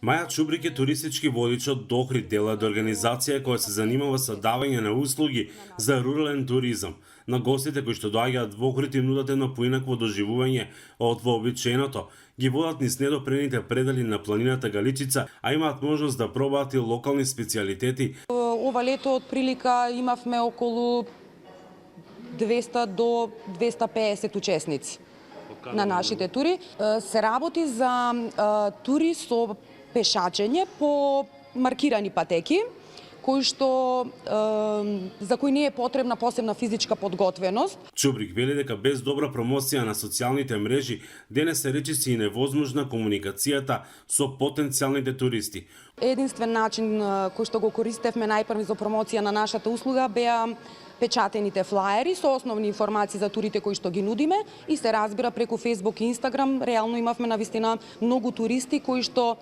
Маја Чубрик е туристички водич од Охрид, дел од организација која се занимава со давање на услуги за рурален туризам. На гостите кои што доаѓаат во Охрид им нудат едно поинакво доживување од вообичаеното, ги водат низ недопрените предели на планината Галичица, а имаат можност да пробаат и локални специјалитети. Ова лето од прилика имавме околу 200 до 250 учесници на нашите тури. Се работи за тури со пешачење по маркирани патеки, за кои не е потребна посебна физичка подготвеност. Чубрик вели дека без добра промоција на социјалните мрежи денес е речиси и невозможна комуникацијата со потенцијалните туристи. Единствен начин кој што го користевме најпрви за промоција на нашата услуга беа печатените флаери со основни информации за турите кои што ги нудиме и се разбира преку Facebook и Instagram. Реално имавме навистина многу туристи кои што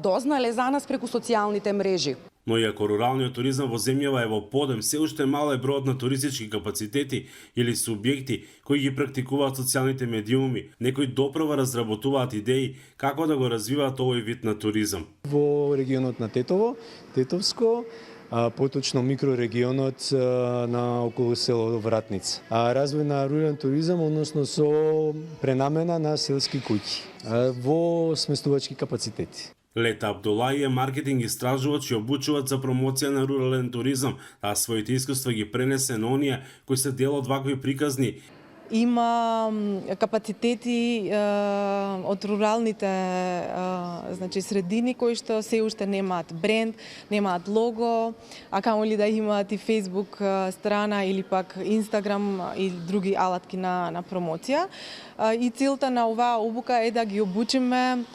дознале за нас преку социјалните мрежи. Но иако руралниот туризам во земјава е во подем, се уште мал е бројот на туристички капацитети или субјекти кои ги практикуваат социјалните медиуми. Некои доправа разработуваат идеи како да го развиваат овој вид на туризам. Во регионот на Тетово, Тетовско, поточно микрорегионот на околу село Вратница. Развој на рурален туризам, односно со пренамена на селски куќи во сместувачки капацитети. Лета Абдулаи е маркетинг истражувач и обучувач за промоција на рурален туризам, а своите искуства ги пренесе на оние кои се дел од вакви приказни. Има капацитети од руралните средини кои што се уште немаат бренд, немаат лого, а камоли да имаат и Facebook страна или пак Instagram и други алатки на промоција. И целта на оваа обука е да ги обучиме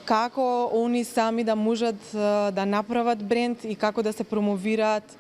како они сами да можат да направат бренд и како да се промовираат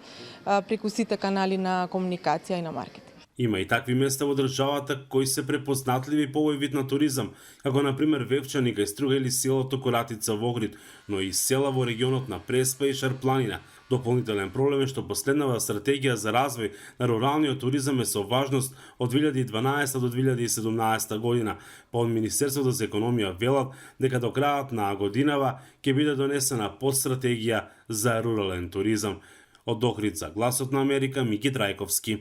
преку сите канали на комуникација и на маркетинг. Има и такви места во државата кои се препознатливи по овој вид на туризам, како на пример Вевчани кај Струга или селото Коратица во Охрид, но и села во регионот на Преспа и Шарпланина. Дополнителен проблем е што последнава стратегија за развој на руралниот туризам е со важност од 2012 до 2017 година. По Министерството за економија велат дека до крајот на годинава ќе биде донесена подстратегија за рурален туризам. Од Охрид за Гласот на Америка, Мики Трајковски.